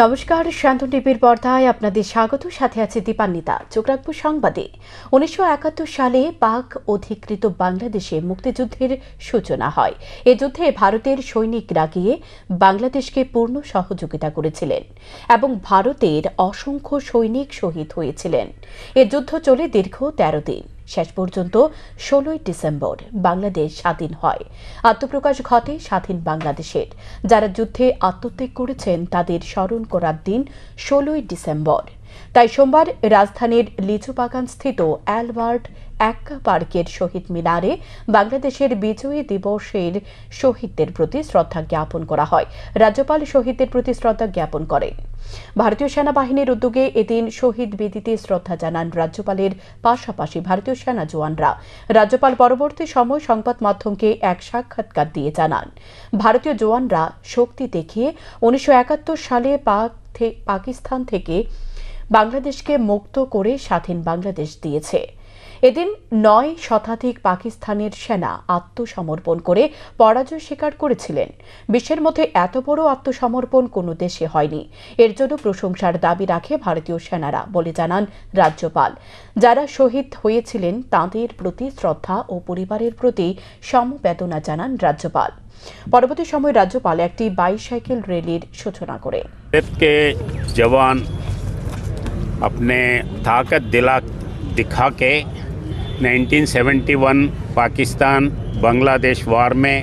নমস্কার, শান্ত টিভির পর্দায় আপনাদের স্বাগত। সাথে আছে দীপান্বিতা। চোখ রাখবো সংবাদে। 1971 সালে পাক অধিকৃত বাংলাদেশে মুক্তিযুদ্ধের সূচনা হয়। এ যুদ্ধে ভারতের সৈনিকরা গিয়ে বাংলাদেশকে পূর্ণ সহযোগিতা করেছিলেন এবং ভারতের অসংখ্য সৈনিক শহীদ হয়েছিলেন। এ যুদ্ধ চলে দীর্ঘ 13 দিন। শেষ পর্যন্ত 16 ডিসেম্বর বাংলাদেশ স্বাধীন হয়। আত্মপ্রকাশ ঘটে স্বাধীন বাংলাদেশের। যারা যুদ্ধে আত্মত্যাগ করেছেন তাদের স্মরণ করার দিন 16 ডিসেম্বর। তাই সোমবার রাজধানীর লিচুবাগান স্থিত অ্যালবার্ট এক্কা পার্কের শহীদ মিনারে বাংলাদেশের বিজয় দিবসের শহীদদের প্রতি শ্রদ্ধা জ্ঞাপন করা হয়। রাজ্যপাল শহীদদের প্রতি শ্রদ্ধা জ্ঞাপন করেন। ভারতীয় সেনাবাহিনীর উদ্যোগে এদিন শহীদ বেদিতে শ্রদ্ধা জানান রাজ্যপালের পাশাপাশি ভারতীয় সেনা জওয়ানরা। রাজ্যপাল পরবর্তী সময় সংবাদ মাধ্যমকে এক সাক্ষাৎকার দিয়ে জানান, ভারতীয় জওয়ানরা শক্তি দেখিয়ে 1971 সালে পাকিস্তান থেকে বাংলাদেশকে মুক্ত করে স্বাধীন বাংলাদেশ দিয়েছে। এদিন 9 শতাধিক পাকিস্তানের সেনা আত্মসমর্পণ করে পরাজয় স্বীকার করেছিলেন। বিশ্বের মধ্যে এত বড় আত্মসমর্পণ কোনো দেশে হয়নি। এর জন্য প্রশংসার দাবি রাখে ভারতীয় সেনারা বলে জানান রাজ্যপাল। যারা শহীদ হয়েছিলেন তাঁদের প্রতি শ্রদ্ধা ও পরিবারের প্রতি সমবেদনা জানান রাজ্যপাল। পরবর্তী সময় রাজ্যপাল একটি বাইসাইকেল র্যালির সূচনা করেন। जवान अपने ताकत दिखा के 1971 पाकिस्तान बांग्लादेश वार में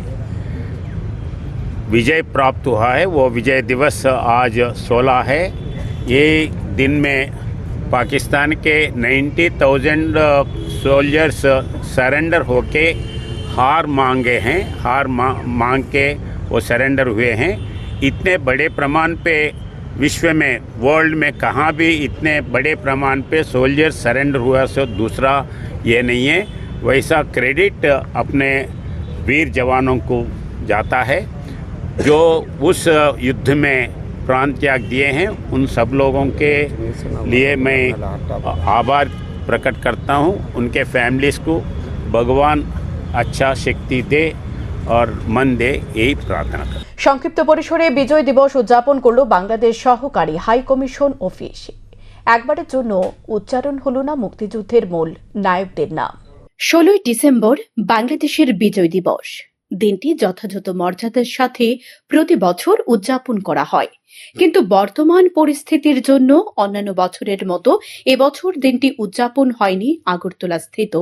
विजय प्राप्त हुआ है। वो विजय दिवस आज 16 है। ये दिन में पाकिस्तान के 90,000 सोल्जर्स सरेंडर होके हार मांगे हैं। हार मांग के वो सरेंडर हुए हैं। इतने बड़े प्रमाण पे विश्व में, वर्ल्ड में कहाँ भी इतने बड़े प्रमाण पे सोल्जर सरेंडर हुआ से दूसरा ये नहीं है। वैसा क्रेडिट अपने वीर जवानों को जाता है जो उस युद्ध में प्राण त्याग दिए हैं। उन सब लोगों के लिए मैं आभार प्रकट करता हूँ। उनके फैमिलीज़ को भगवान अच्छा शक्ति दे और मन दे, यही प्रार्थना कर। সংক্ষিপ্ত পরিসরে বিজয় দিবস উদযাপন করল বাংলাদেশ সহকারী হাই কমিশন অফিস। একবারের জন্য উচ্চারণ হল না মুক্তিযুদ্ধের মূল নায়কদের নাম। 16 ডিসেম্বর বাংলাদেশের বিজয় দিবস। দিনটি যথাযথ মর্যাদার সাথে প্রতি বছর উদযাপন করা হয়, কিন্তু বর্তমান পরিস্থিতির জন্য অন্যান্য বছরের মতো এবছর দিনটি উদযাপন হয়নি আগরতলা স্থিত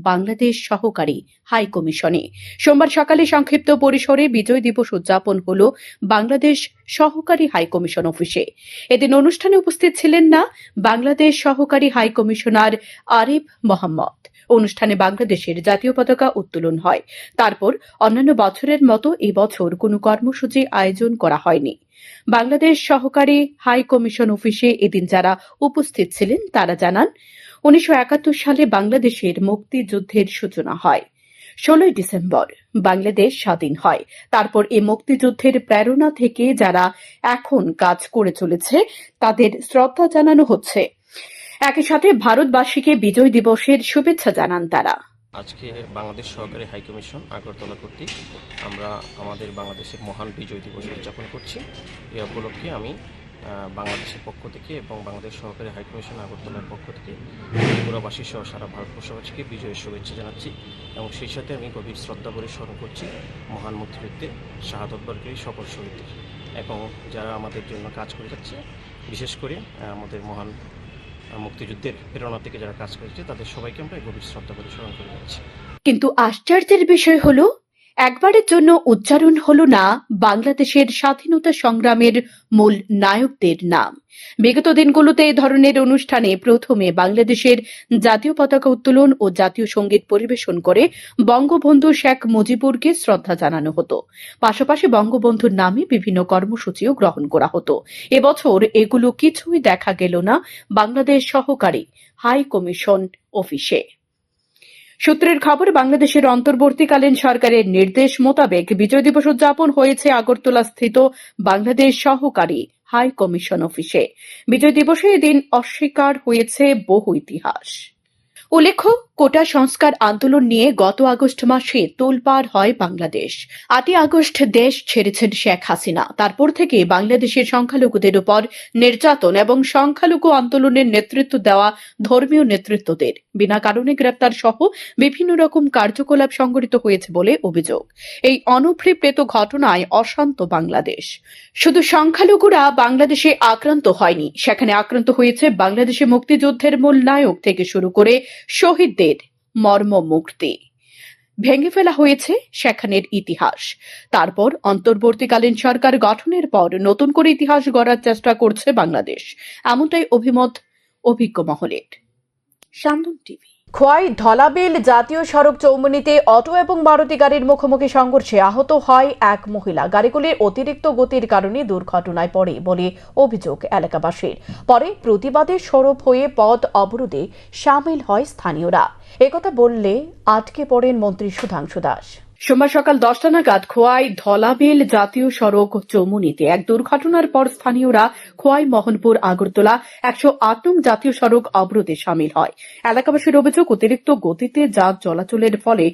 বাংলাদেশ সহকারী হাই কমিশনে। সোমবার সকালে সংক্ষিপ্ত পরিসরে বিজয় দিবস উদযাপন হল বাংলাদেশ সহকারী হাই কমিশন অফিসে। এদিন অনুষ্ঠানে উপস্থিত ছিলেন না বাংলাদেশ সহকারী হাই কমিশনার আরিফ মোহাম্মদ। অনুষ্ঠানে বাংলাদেশের জাতীয় পতাকা উত্তোলন হয়। তারপর অন্যান্য বছরের মতো এবছর কোনো কর্মসূচি আয়োজন করা হয়নি। বাংলাদেশ সহকারী হাই কমিশন অফিসে এদিন যারা উপস্থিত ছিলেন তারা জানান, 1971 সালে বাংলাদেশের মুক্তিযুদ্ধের সূচনা হয়। 16 ডিসেম্বর বাংলাদেশ স্বাধীন হয়। তারপর এই মুক্তিযুদ্ধের প্রেরণা থেকে যারা এখন কাজ করে চলেছে তাদের শ্রদ্ধা জানানো হচ্ছে। একই সাথে ভারতবাসীকে বিজয় দিবসের শুভেচ্ছা জানান তারা। আজকে বাংলাদেশ সহকারী হাই কমিশন আগরতলা কর্তৃক আমরা আমাদের বাংলাদেশের মহান বিজয় দিবস উদযাপন করছি। এই উপলক্ষে আমি বাংলাদেশের পক্ষ থেকে এবং বাংলাদেশ সহকারী হাই কমিশন আগরতলার পক্ষ থেকে ত্রিপুরাবাসী সহ সারা ভারতবর্ষবাসীকে বিজয়ের শুভেচ্ছা জানাচ্ছি এবং সেই সাথে আমি গভীর শ্রদ্ধা করে স্মরণ করছি মহান মুক্তিযুদ্ধে শাহাদত বরণকারী সকল শহীদদের এবং যারা আমাদের জন্য কাজ করে যাচ্ছে, বিশেষ করে আমাদের মহান মুক্তিযুদ্ধের প্রেরণা থেকে যারা কাজ করেছে তাদের সবাইকে আমরা গভীর শ্রদ্ধা করে স্মরণ করে যাচ্ছি। কিন্তু আশ্চর্যের বিষয় হলো, একবারের জন্য উচ্চারণ হলো না বাংলাদেশের স্বাধীনতা সংগ্রামের মূল নায়কদের নাম। বিগত দিনগুলোতে এ ধরনের অনুষ্ঠানে প্রথমে বাংলাদেশের জাতীয় পতাকা উত্তোলন ও জাতীয় সঙ্গীত পরিবেশন করে বঙ্গবন্ধু শেখ মুজিবুরকে শ্রদ্ধা জানানো হতো। পাশাপাশি বঙ্গবন্ধুর নামে বিভিন্ন কর্মসূচিও গ্রহণ করা হতো। এবছর এগুলো কিছুই দেখা গেল না বাংলাদেশ সহকারী হাই কমিশন অফিসে। সূত্রের খবর, বাংলাদেশের অন্তর্বর্তীকালীন সরকারের নির্দেশ মোতাবেক বিজয় দিবস উদযাপন হয়েছে আগরতলা স্থিত বাংলাদেশ সহকারী হাই কমিশন অফিসে। বিজয় দিবসে এদিন অস্বীকার হয়েছে বহু ইতিহাস। উল্লেখ্য, কোটা সংস্কার আন্দোলন নিয়ে গত আগস্ট মাসে তোলপাড় হয় বাংলাদেশ। 8ই আগস্ট দেশ ছেড়েছেন শেখ হাসিনা। তারপর থেকে বাংলাদেশের সংখ্যালঘুদের উপর নির্যাতন এবং সংখ্যালঘু আন্দোলনের নেতৃত্ব দেওয়া ধর্মীয় নেতৃত্বদের বিনা কারণে গ্রেপ্তার সহ বিভিন্ন রকম কার্যকলাপ সংঘটিত হয়েছে বলে অভিযোগ। এই অনভিপ্রেত ঘটনায় অশান্ত বাংলাদেশ। শুধু সংখ্যালঘুরা বাংলাদেশে আক্রান্ত হয়নি, সেখানে আক্রান্ত হয়েছে বাংলাদেশে মুক্তিযুদ্ধের মূল নায়ক থেকে শুরু করে শহীদদের মর্মমূর্তি। ভেঙে ফেলা হয়েছে সেখানের ইতিহাস। তারপর অন্তর্বর্তীকালীন সরকার গঠনের পর নতুন করে ইতিহাস গড়ার চেষ্টা করছে বাংলাদেশ, এমনটাই অভিমত অভিজ্ঞ মহলের। সান্দন টিভি। খোয়াই ধলাবিল জাতীয় সড়ক চৌমুহনীতে অটো এবং মারুতি গাড়ির মুখোমুখি সংঘর্ষে আহত হয় এক মহিলা। গাড়িগুলির অতিরিক্ত গতির কারণে দুর্ঘটনায় পড়ে বলে অভিযোগ এলাকাবাসীর। পরে প্রতিবাদে সরব হয়ে পথ অবরোধে সামিল হয় স্থানীয়রা। একথা বললে আটকে পড়েন মন্ত্রী সুধাংশু দাস। সোমবার সকাল 10টা নাগাদ খোয়াই ধলাবিল জাতীয় সড়ক চৌমুহনীতে এক দুর্ঘটনার পর স্থানীয়রা খোয়াই মোহনপুর আগরতলা 108 নং জাতীয় সড়ক অবরোধে সামিল হয়। এলাকাবাসীর অভিযোগ, অতিরিক্ত গতিতে যান চলাচলের ফলে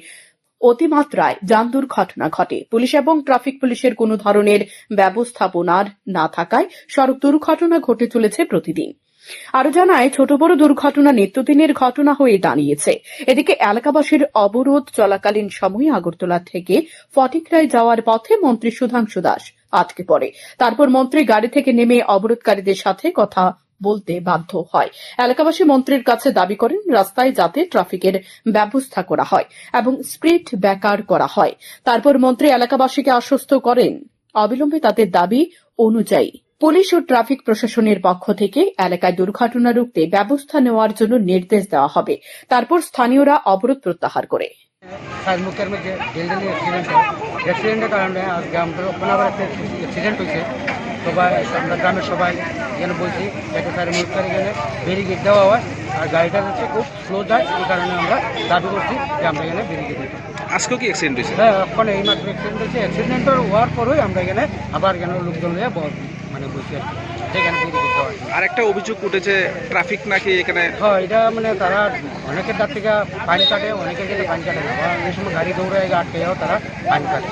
অতিমাত্রায় যান দুর্ঘটনা ঘটে। পুলিশ এবং ট্রাফিক পুলিশের কোনো ধরনের ব্যবস্থাপনার না থাকায় সড়ক দুর্ঘটনা ঘটে চলেছে প্রতিদিন। আরো জানায়, ছোট বড় দুর্ঘটনা নিত্যদিনের ঘটনা হয়ে দাঁড়িয়েছে। এদিকে এলাকাবাসীর অবরোধ চলাকালীন সময়ে আগরতলা থেকে ফটিকরায় যাওয়ার পথে মন্ত্রী সুধাংশু দাস আটকে পড়ে। তারপর মন্ত্রী গাড়ি থেকে নেমে অবরোধকারীদের সাথে কথা বলতে বাধ্য হয়। এলাকাবাসী মন্ত্রীর কাছে দাবি করেন রাস্তায় যাতে ট্রাফিকের ব্যবস্থা করা হয় এবং স্পিড ব্রেকার করা হয়। তারপর মন্ত্রী এলাকাবাসীকে আশ্বস্ত করেন অবিলম্বে তাদের দাবি অনুযায়ী পুলিশ ও ট্রাফিক প্রশাসনের পক্ষ থেকে এলাকায় দুর্ঘটনা রুখতে ব্যবস্থা নেওয়ার জন্য নির্দেশ দেওয়া হবে। তারপর স্থানীয়রা অবরোধ প্রত্যাহার করে। সাজমুখের মধ্যে ডেলিভারি অ্যাক্সিডেন্টের কারণে আজকে আমাদের ওখানে একটা অ্যাক্সিডেন্ট হয়েছে। সবাই আমরা গ্রামের সবাই এখানে বলছি যাতে সাজমুখের এখানে ব্যারিকেড দেওয়া হয় আর গাড়িটা যাচ্ছে খুব স্লো যায়, এই কারণে আমরা দাবি করছি যে আমরা এখানে ব্যারিকেড দিই। আজকেও কি অ্যাক্সিডেন্ট হয়েছে? হ্যাঁ, ওখানে এই মাত্র অ্যাক্সিডেন্ট হয়েছে। অ্যাক্সিডেন্টের হওয়ার পরই আমরা এখানে আবার এখানে লোকজন নিয়ে মানে বলছি আর কি, সেখানে ব্যারিকেড দেওয়া হয়। আর একটা অভিযোগ উঠেছে ট্রাফিক নাকি এখানে। হ্যাঁ, এটা মানে তারা অনেকের দাঁত থেকে পানি কাটে, অনেকের থেকে পানি কাটে না, অনেক সময় গাড়ি দৌড়ায় আটকে যাও তারা পানি কাটে।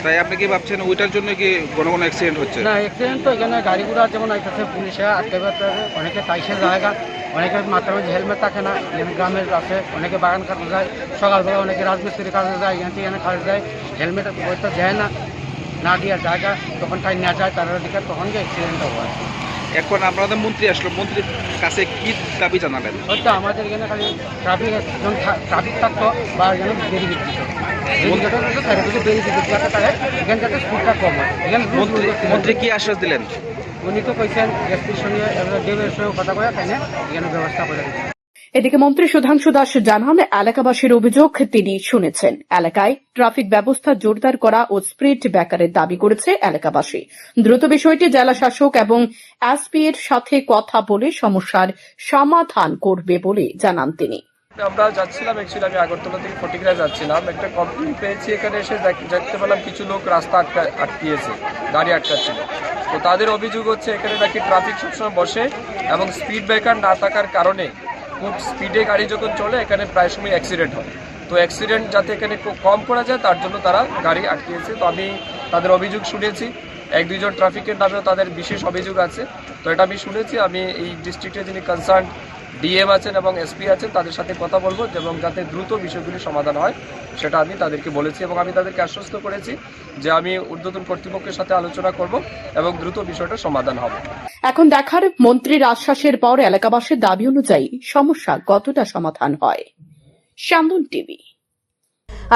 তাই আপনি কি ভাবছেন ওইটার জন্য কি কোনো অ্যাক্সিডেন্ট হচ্ছে? না, অ্যাক্সিডেন্ট তো এখানে গাড়িগুলো যেমন আইতেছে পুলিশে আটকে পারতে, অনেকে টাইসের জায়গা, অনেকের মাথার মধ্যে হেলমেট থাকে না, গ্রামের আছে, অনেকে বাগান কাটতে যায়, সকালবেলা অনেকে রাজমিস্ত্রি কাজে যায়, এখান থেকে এখানে কাজে যায়, হেলমেট বইতে দেয় না, না দেওয়ার জায়গা তখন টাইম নেওয়া যায় তার দিকে, তখন যে অ্যাক্সিডেন্টটা হয়। এখন আপনাদের মন্ত্রী আসলো, মন্ত্রীর কাছে কি দাবি জানালেন? হয়তো আমাদের এখানে খালি ট্রাফিক থাকতো বা এখানে ব্যারিকেড দিত, এখানে যাতে স্পিডটা কম হয়। এখানে মন্ত্রী কি আশ্বাস দিলেন? উনি তো কইছেন এসপির সঙ্গে ডিএমের সঙ্গে কথা বলে তাই না এখানে ব্যবস্থা করে দিচ্ছে। এদিকে মন্ত্রী সুধাংশু দাস জানান, এলাকাবাসীর অভিযোগ তিনি শুনেছেন। এলাকায় ট্রাফিক ব্যবস্থা জোরদার করা ও স্পিড ব্রেকারের দাবি করেছে এলাকাবাসী। দ্রুত বিষয়টি জেলা শাসক এবং এসপি এর সাথে কথা বলে সমস্যার সমাধান করবে বলে জানান তিনি। আমরা যাচ্ছিলাম, অ্যাকচুয়ালি আমি আগরতলা থেকে ফটিকরায় যাচ্ছিলাম, একটা কমপ্লেন পেয়েছি। এখানে এসে দেখতে পেলাম কিছু লোক রাস্তা আটকিয়েছে, গাড়ি আটকাচ্ছিল। তো তাদের অভিযোগ হচ্ছে এখানে নাকি ট্রাফিক সবসময় বসে এবং স্পিড ব্রেকার না থাকার কারণে খুব স্পিডে গাড়ি যখন চলে এখানে প্রায় সময় অ্যাক্সিডেন্ট হয়। তো অ্যাক্সিডেন্ট যাতে এখানে কম করা যায় তার জন্য তারা গাড়ি আটকিয়েছে। তো আমি তাদের অভিযোগ শুনেছি, 1-2 জন ট্রাফিকের নামেও তাদের বিশেষ অভিযোগ আছে। তো এটা আমি শুনেছি। আমি এই ডিস্ট্রিক্টে যিনি কনসার্ন ডিএম আছেন এবং এসপি আছেন তাদের সাথে কথা বলবো এবং যাতে দ্রুত বিষয়গুলি সমাধান হয় সেটা আমি তাদেরকে বলেছি এবং আমি তাদেরকে আশ্বস্ত করেছি যে আমি ঊর্ধ্বতন কর্তৃপক্ষের সাথে আলোচনা করব এবং দ্রুত বিষয়টা সমাধান হবে। এখন দেখার মন্ত্রীর আশ্বাসের পর এলাকাবাসীর দাবি অনুযায়ী সমস্যা কতটা সমাধান হয়। সান্দন টিভি।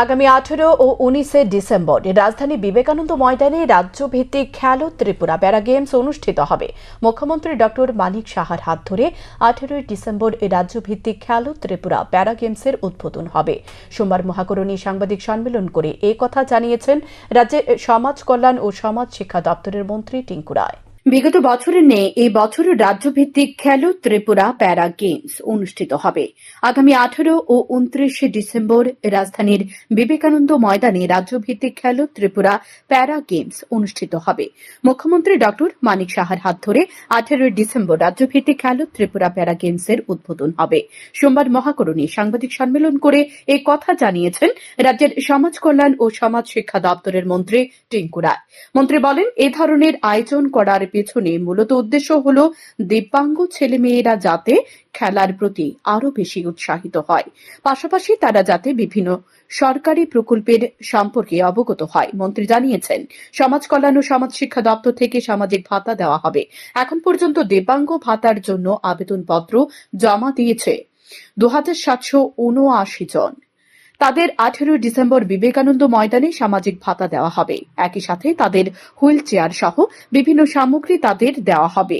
আগামী 18 ও 19 ডিসেম্বর রাজধানী বিবেকানন্দ ময়দানে রাজ্যভিত্তিক খেলো ত্রিপুরা প্যারা গেমস অনুষ্ঠিত হবে। মুখ্যমন্ত্রী ডক্টর মানিক সাহার হাত ধরে 18 ডিসেম্বর রাজ্যভিত্তিক খেলো ত্রিপুরা প্যারা গেমসের উদ্বোধন হবে। সোমবার মহাকরণী সাংবাদিক সম্মেলন করে এই কথা জানিয়েছেন রাজ্যের সমাজ কল্যাণ ও সমাজ শিক্ষা দপ্তরের মন্ত্রী টিঙ্কু রায়। বিগত বছরের ন্যায় এই বছরও রাজ্যভিত্তিক খেলো ত্রিপুরা প্যারা গেমস অনুষ্ঠিত হবে। আগামী 18 ও 29 ডিসেম্বর রাজধানীর বিবেকানন্দ ময়দানে রাজ্যভিত্তিক খেলো ত্রিপুরা প্যারা গেমস অনুষ্ঠিত হবে। মুখ্যমন্ত্রী ড মানিক সাহার হাত ধরে 18 ডিসেম্বর রাজ্যভিত্তিক খেলো ত্রিপুরা প্যারা গেমসের উদ্বোধন হবে। সোমবার মহাকরণে সাংবাদিক সম্মেলন করে এই কথা জানিয়েছেন রাজ্যের সমাজ কল্যাণ ও সমাজ শিক্ষা দপ্তরের মন্ত্রী টিঙ্কু রায়। মন্ত্রী বলেন, এই ধরনের আয়োজন করার পেছনে মূলত উদ্দেশ্য হল দিব্যাঙ্গ ছেলেমেয়েরা যাতে খেলার প্রতি আরও বেশি উৎসাহিত হয়, পাশাপাশি তারা যাতে বিভিন্ন সরকারি প্রকল্পের সম্পর্কে অবগত হয়। মন্ত্রী জানিয়েছেন, সমাজ কল্যাণ ও সমাজ শিক্ষা দপ্তর থেকে সামাজিক ভাতা দেওয়া হবে। এখন পর্যন্ত দিব্যাঙ্গ ভাতার জন্য আবেদনপত্র জমা দিয়েছে 2779 জন। তাদের 18 ডিসেম্বর বিবেকানন্দ ময়দানে সামাজিক ভাতা দেওয়া হবে। একই সাথে তাদের হুইল চেয়ার সহ বিভিন্ন সামগ্রী তাদের দেওয়া হবে।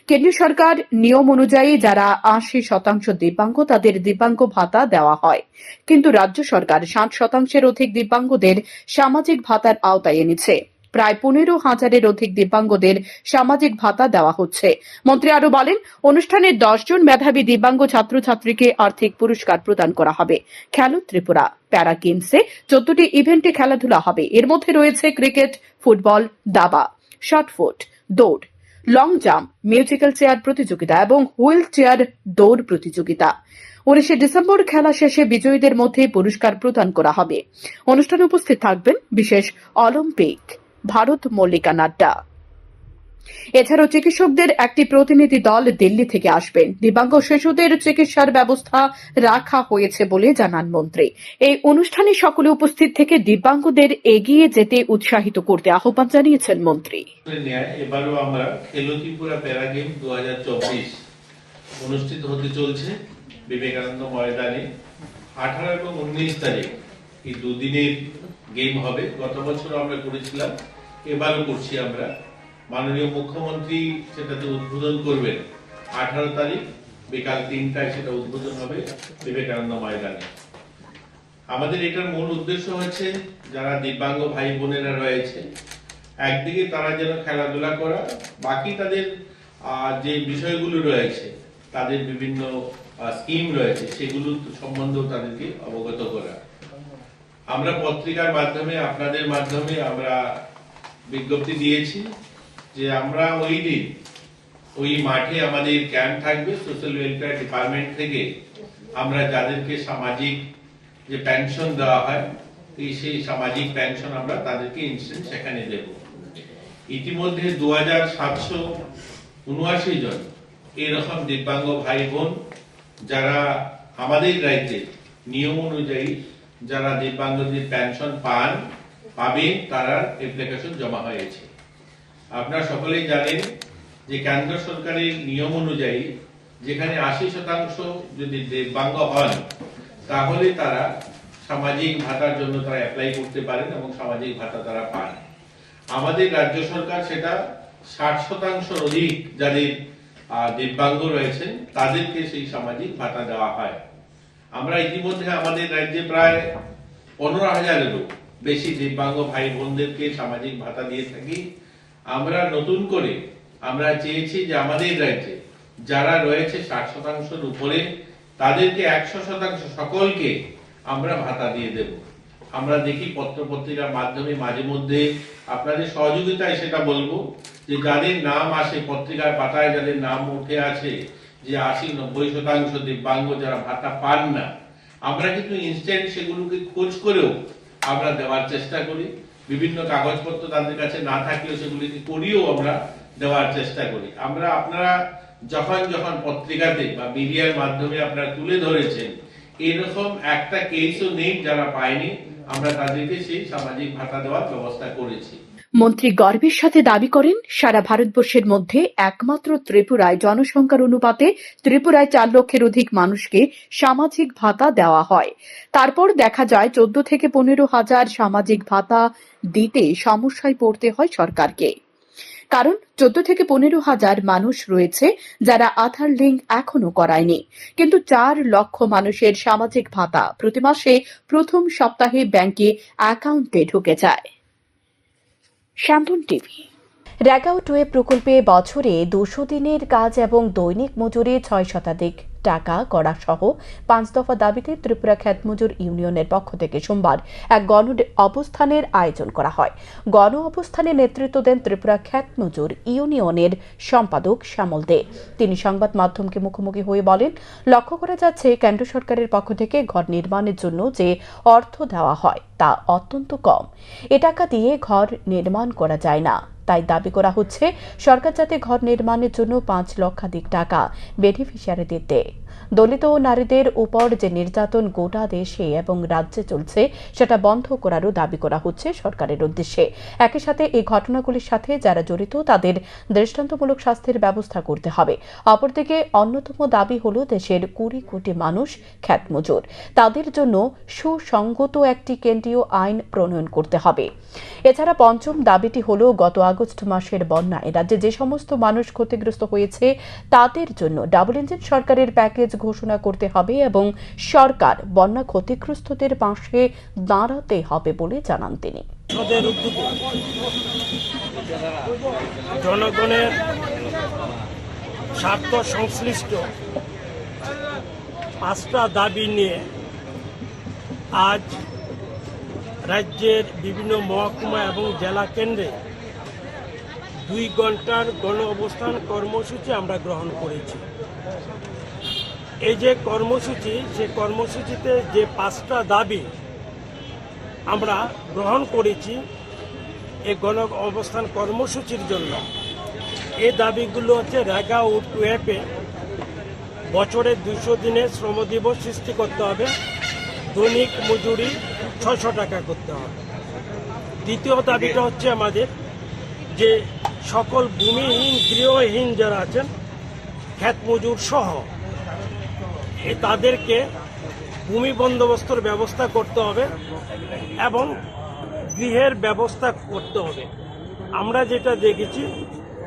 কেন্দ্রীয় সরকার নিয়ম অনুযায়ী যারা 80% দিব্যাঙ্গ তাদের দিব্যাঙ্গ ভাতা দেওয়া হয়, কিন্তু রাজ্য সরকার 60% অধিক দিব্যাঙ্গদের সামাজিক ভাতার আওতায় এনেছে। প্রায় 15,000-এর অধিক দিব্যাঙ্গদের সামাজিক ভাতা দেওয়া হচ্ছে। মন্ত্রী আরও বলেন, অনুষ্ঠানে 10 জন মেধাবী দিব্যাঙ্গ ছাত্রছাত্রীকে আর্থিক পুরস্কার প্রদান করা হবে। খেলো ত্রিপুরা প্যারা গেমসে 14টি ইভেন্টে খেলাধুলা হবে। এর মধ্যে রয়েছে ক্রিকেট, ফুটবল, দাবা, শটফুট, দৌড়, লং জাম্প, মিউজিক্যাল চেয়ার প্রতিযোগিতা এবং হুইল চেয়ার দৌড় প্রতিযোগিতা। 19 ডিসেম্বর খেলা শেষে বিজয়ীদের মধ্যে পুরস্কার প্রদান করা হবে। অনুষ্ঠানে উপস্থিত থাকবেন বিশেষ অলিম্পিক ভারত মল্লিকা নাড্ডা। এছাড়াও চিকিৎসকদের একটি প্রতিনিধি দল দিল্লি থেকে আসবেন। দিব্যাঙ্গ শিশুদের চিকিৎসার ব্যবস্থা রাখা হয়েছে বলে জানান মন্ত্রী। এই অনুষ্ঠানে সকলে উপস্থিত থেকে দিব্যাঙ্গদের এগিয়ে যেতে উৎসাহিত করতে আহ্বান জানিয়েছেন মন্ত্রী। এবারও আমরা খেলো ত্রিপুরা প্যারা গেম 2024 অনুষ্ঠিত হতে চলছে বিবেকানন্দ ময়দানে 18 এবং 19 তারিখ এই দুদিনের গেম হবে। গত বছর আমরা করেছিলাম, এবারও করছি আমরা। মাননীয় মুখ্যমন্ত্রী সেটাতে উদ্বোধন করবেন। 18 তারিখ বিকাল 3টায় সেটা উদ্বোধন হবে বিবেকানন্দ ময়দানে। আমাদের এটার মূল উদ্দেশ্য হচ্ছে যারা দিব্যাঙ্গ ভাই বোনেরা রয়েছে, একদিকে তারা যেন খেলাধুলা করা, বাকি তাদের যে বিষয়গুলো রয়েছে, তাদের বিভিন্ন স্কিম রয়েছে, সেগুলো সম্বন্ধেও তাদেরকে অবগত করা। আমরা পত্রিকার মাধ্যমে, আপনাদের মাধ্যমে আমরা বিজ্ঞপ্তি দিয়েছি যে আমরা ওই দিন ওই মাঠে আমাদের ক্যাম্প থাকবে সোশ্যাল ওয়েলফেয়ার ডিপার্টমেন্ট থেকে। আমরা যাদেরকে সামাজিক যে পেনশন দেওয়া হয়, সেই সামাজিক পেনশন আমরা তাদেরকে ইনস্ট্যান্ট সেখানে দেব। ইতিমধ্যে 2779 জন এরকম দিব্যাঙ্গ ভাই বোন যারা আমাদের রাজ্যে নিয়ম অনুযায়ী যারা দিব্যাঙ্গদের পেনশন পাবেন, তারা অ্যাপ্লিকেশন জমা হয়েছে। আপনারা সকলেই জানেন যে কেন্দ্র সরকারের নিয়ম অনুযায়ী যেখানে 80% যদি দিব্যাঙ্গ হন, তাহলে তারা সামাজিক ভাতার জন্য তারা অ্যাপ্লাই করতে পারেন এবং সামাজিক ভাতা তারা পান। আমাদের রাজ্য সরকার সেটা 60% অধিক যাদের দিব্যাঙ্গ রয়েছেন তাদেরকে সেই সামাজিক ভাতা দেওয়া হয়। আমরা ইতিমধ্যে আমাদের রাজ্যে প্রায় 15,000-এরও বেশি দিব্যাঙ্গ ভাই বোনদেরকে সামাজিক ভাতা দিয়ে থাকি। আমরা নতুন করে আমরা চেয়েছি যে আমাদের রাজ্যে যারা রয়েছে 60%-এর উপরে, তাদেরকে 100% সকলকে আমরা ভাতা দিয়ে দেব। আমরা দেখি পত্র পত্রিকার মাধ্যমে মাঝে মধ্যে আপনাদের সহযোগিতায় সেটা বলবো যে যাদের নাম আসে পত্রিকার পাতায়, যাদের নাম উঠে আছে যে 80-90% দিব্যাঙ্গ যারা ভাতা পান না, আমরা কিন্তু ইনস্ট্যান্ট সেগুলোকে খোঁজ করেও আমরা দেওয়ার চেষ্টা করি। বিভিন্ন কাগজপত্র তাদের কাছে না থাকলেও সেগুলিকে করিয়েও আমরা দেওয়ার চেষ্টা করি। আপনারা যখন পত্রিকাতে বা মিডিয়ার মাধ্যমে আপনারা তুলে ধরেছেন, এরকম একটা কেসও নেই যারা পায়নি। আমরা তাদেরকে সেই সামাজিক ভাতা দেওয়ার ব্যবস্থা করেছি। মন্ত্রী গর্বের সাথে দাবি করেন, সারা ভারতবর্ষের মধ্যে একমাত্র ত্রিপুরায় জনসংখ্যার অনুপাতে ত্রিপুরায় 4 লক্ষের অধিক মানুষকে সামাজিক ভাতা দেওয়া হয়। তারপর দেখা যায় 14 থেকে 15,000 সামাজিক ভাতা দিতে সমস্যায় পড়তে হয় সরকারকে। কারণ 14 থেকে 15,000 মানুষ রয়েছে যারা আধার লিঙ্ক এখনো করায়নি, কিন্তু 4 লক্ষ মানুষের সামাজিক ভাতা প্রতি মাসে প্রথম সপ্তাহে ব্যাংকে অ্যাকাউন্টে ঢুকে যায়। শ্যামধন টিভি। রেগাও টুয়ে প্রকল্পে বছরে 200 দিনের কাজ এবং দৈনিক মজুরি 6% টাকা করা সহ 5 দফা দাবিতে ত্রিপুরা খ্যাতমজুর ইউনিয়নের পক্ষ থেকে সোমবার এক গণ অবস্থানের আয়োজন করা হয়। গণ অবস্থানে নেতৃত্ব দেন ত্রিপুরা খ্যাতমজুর ইউনিয়নের সম্পাদক শ্যামল দে। তিনি সংবাদ মাধ্যমকে মুখোমুখি হয়ে বলেন, লক্ষ্য করা যাচ্ছে কেন্দ্র সরকারের পক্ষ থেকে ঘর নির্মাণের জন্য যে অর্থ দেওয়া হয় তা অত্যন্ত কম। এ টাকা দিয়ে ঘর নির্মাণ করা যায় না। তাই দাবি করা হচ্ছে সরকার যাতে ঘর নির্মাণের জন্য 5 লক্ষাধিক টাকা বেনিফিশিয়ারি দিতে। দলিত ও নারীদের উপর যে নির্যাতন গোটা দেশে এবং রাজ্যে চলছে সেটা বন্ধ করারও দাবি করা হচ্ছে সরকারের উদ্দেশ্যে। একই সাথে এই ঘটনাগুলির সাথে যারা জড়িত তাদের দৃষ্টান্তমূলক শাস্তির ব্যবস্থা করতে হবে। অপরদিকে অন্যতম দাবি হলো দেশের 20 কোটি মানুষ খ্যাতমজুর, তাদের জন্য সুসংগত একটি কেন্দ্রীয় আইন প্রণয়ন করতে হবে। এছাড়া পঞ্চম দাবিটি হলো গত আগস্ট মাসের বন্যায় রাজ্যে যে সমস্ত মানুষ ক্ষতিগ্রস্ত হয়েছে তাদের জন্য ডাবল ইঞ্জিন সরকারের প্যাকেজ ঘোষণা করতে হবে এবং সরকার বন্যা ক্ষতিগ্রস্তদের পাশে দাঁড়াতে হবে বলে জানান তিনি। জনগণের স্বার্থ সংশ্লিষ্ট 5টা দাবি নিয়ে আজ রাজ্যের বিভিন্ন মহকুমা এবং জেলা কেন্দ্রে 2 ঘন্টার গণ অবস্থান কর্মসূচি আমরা গ্রহণ করেছি। এই যে কর্মসূচি, সে কর্মসূচিতে যে 5টা দাবি আমরা গ্রহণ করেছি এই গণ অবস্থান কর্মসূচির জন্য, এই দাবিগুলো হচ্ছে রেগাও টুয়েপে বছরে 200 দিনের শ্রম দিবস সৃষ্টি করতে হবে, দৈনিক মজুরি 600 টাকা করতে হবে। দ্বিতীয় দাবিটা হচ্ছে আমাদের যে সকল ভূমিহীন গৃহহীন যারা আছেন খ্যাতমজুর সহ তাদেরকে ভূমি বন্দোবস্তর ব্যবস্থা করতে হবে এবং গৃহের ব্যবস্থা করতে হবে। আমরা যেটা দেখেছি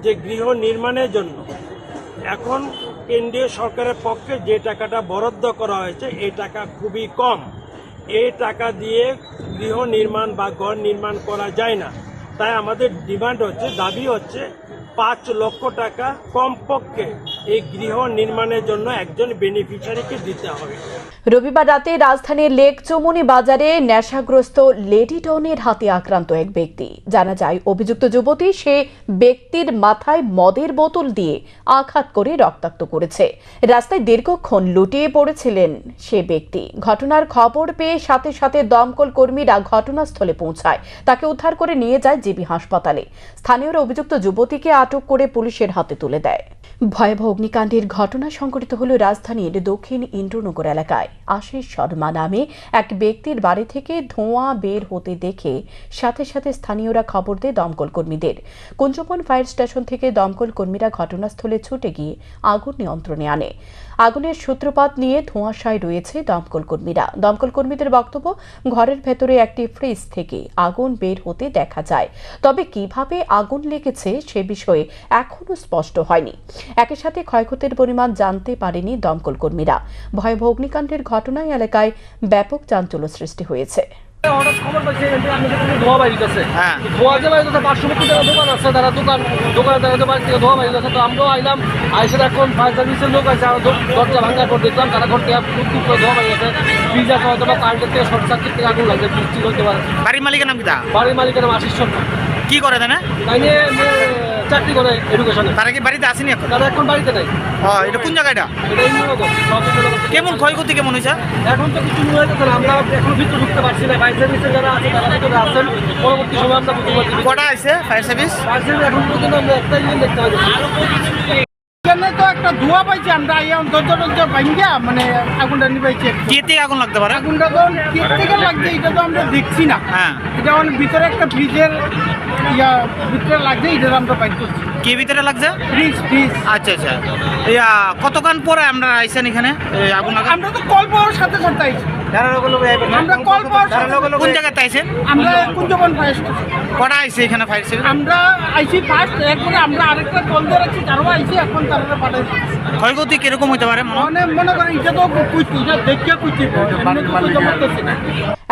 যে গৃহ নির্মাণের জন্য এখন কেন্দ্রীয় সরকারের পক্ষে যে টাকাটা বরাদ্দ করা হয়েছে এই টাকা খুবই কম। এই টাকা দিয়ে গৃহ নির্মাণ বা ঘর নির্মাণ করা যায় না। তাই আমাদের ডিমান্ড হচ্ছে, দাবি হচ্ছে 5 লক্ষ টাকা কমপক্ষে এই গৃহ নির্মাণের জন্য একজন বেনিফিশিয়ারিকে দিতে হবে। রবিবার রাতে রাজধানীর লেক চমুনি বাজারে নেশাগ্রস্ত লেডি ডনের হাতে আক্রান্ত এক ব্যক্তি। জানা যায় অভিযুক্ত যুবতী সে ব্যক্তির মাথায় মদের বোতল দিয়ে আঘাত করে রক্তাক্ত করেছে। রাস্তায় দীর্ঘক্ষণ লুটিয়ে পড়েছিলেন সে ব্যক্তি। ঘটনার খবর পেয়ে সাথে সাথে দমকল কর্মীরা ঘটনাস্থলে পৌঁছায়, তাকে উদ্ধার করে নিয়ে যায় জিবি হাসপাতালে। স্থানীয়রা অভিযুক্ত যুবতীকে আটক করে পুলিশের হাতে তুলে দেয়। ভয়াবহ অগ্নিকাণ্ডের ঘটনা সংঘটিত হল রাজধানীর দক্ষিণ ইন্দ্রনগর এলাকায়। আশিস শর্মা নামে এক ব্যক্তির বাড়ি থেকে ধোঁয়া বের হতে দেখে সাথে সাথে স্থানীয়রা খবর দেয় দমকল কর্মীদের। কুঞ্জবন ফায়ার স্টেশন থেকে দমকল কর্মীরা ঘটনাস্থলে ছুটে গিয়ে আগুন নিয়ন্ত্রণে আনে। আগুনের সূত্রপাত নিয়ে ধোঁয়াশায় রয়েছে দমকল কর্মীরা। দমকল কর্মীদের বক্তব্য, ঘরের ভেতরে একটি ফ্রিজ থেকে আগুন বের হতে দেখা যায়, তবে কিভাবে আগুন লেগেছে সে বিষয়ে এখনো স্পষ্ট হয়নি। একই সাথে ক্ষয়ক্ষতির পরিমাণ জানতে পারেনি দমকল কর্মীরা। ভয়াবহ অগ্নিকাণ্ডের ঘটনায় এলাকায় ব্যাপক চাঞ্চল্য সৃষ্টি হয়েছে। হঠাৎ খবর পাইছি ধোঁয়া বাইরেছে, ধোঁয়া যে বাইরেছে পার্শ্ববর্তী যারা দোকান আছে তারা দোকানে দেখা বাড়ি থেকে ধোঁয়া বাইরেছে। তো আমরাও আইলাম, আইসে এখন ফায়ার সার্ভিসের লোক আছে, দরজা ভাঙার পর দেখলাম তারা ঘর থেকে খুব করে ধোঁয়া বাইরেছে। ফ্রিজ আছে হয়তো বা কারেন্টের থেকে শর্ট সার্কিট থেকে আগুন লাগছে, বৃষ্টি হতে পারে। বাড়ির মালিকের নাম কি? বাড়ির মালিকের নাম আশিস শর্মা। কি করে জানে? তাই নিয়ে চাকরি করে এডুকেশনে। তারা কি বাড়িতে আসেনি এখন? তারা এখন বাড়িতে নাই। এটা কোন জায়গাটা? এটা ইন্দ্রনগর। কেমন ক্ষয়ক্ষতি কেমন হয়েছে? এখন তো কিছু হয়ে গেছে না, আমরা এখন ভিতরে ঢুকতে পারছি না। ফায়ার সার্ভিসের যারা আছে তারা ভিতরে আছেন, পরবর্তী সময় আমরা বুঝতে পারছি। কটা আছে ফায়ার সার্ভিস? ফায়ার সার্ভিস এখন পর্যন্ত আমরা একটা ইঞ্জিন দেখতে পাচ্ছি। তো একটা ধোঁয়া পাইছি আমরা, দরজা ভাঙ্গা মানে আগুনটা নিবাইছি। কে থেকে আগুন লাগতে পারে? আগুনটা তো কে থেকে লাগছে এটা তো আমরা দেখছি না। হ্যাঁ, এটা ভিতরে একটা ফ্রিজের ভিতরে লাগছে, এটা আমরা বাইর করছি। কে ভিতরে লাগছে? ফ্রিজ। আচ্ছা আচ্ছা। কতক্ষণ পরে আমরা আইসেন এখানে আগুন লাগা? আমরা তো কল পাওয়ার সাথে সাথে আইছি। আমরা কল পাওয়ার সাথে কোন জায়গাতে আইসেন? আমরা কুঞ্জবন ফায়ার স্টেশন। কটা আইসে এখানে ফায়ার সার্ভিস? আমরা আইছি ফার্স্ট, এরপরে আমরা আরেকটা কল দিয়ে রাখছি, তারাও আইছি, এখন তারা পাঠাই। ক্ষয়ক্ষতি কিরকম হতে পারে মনে করেন এটা তো এটা দেখে কুইছি।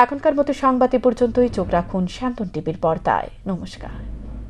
এখনকার মতো সংবাদ এ পর্যন্তই। চোখ রাখুন শান্তন টিভির পর্দায়। নমস্কার।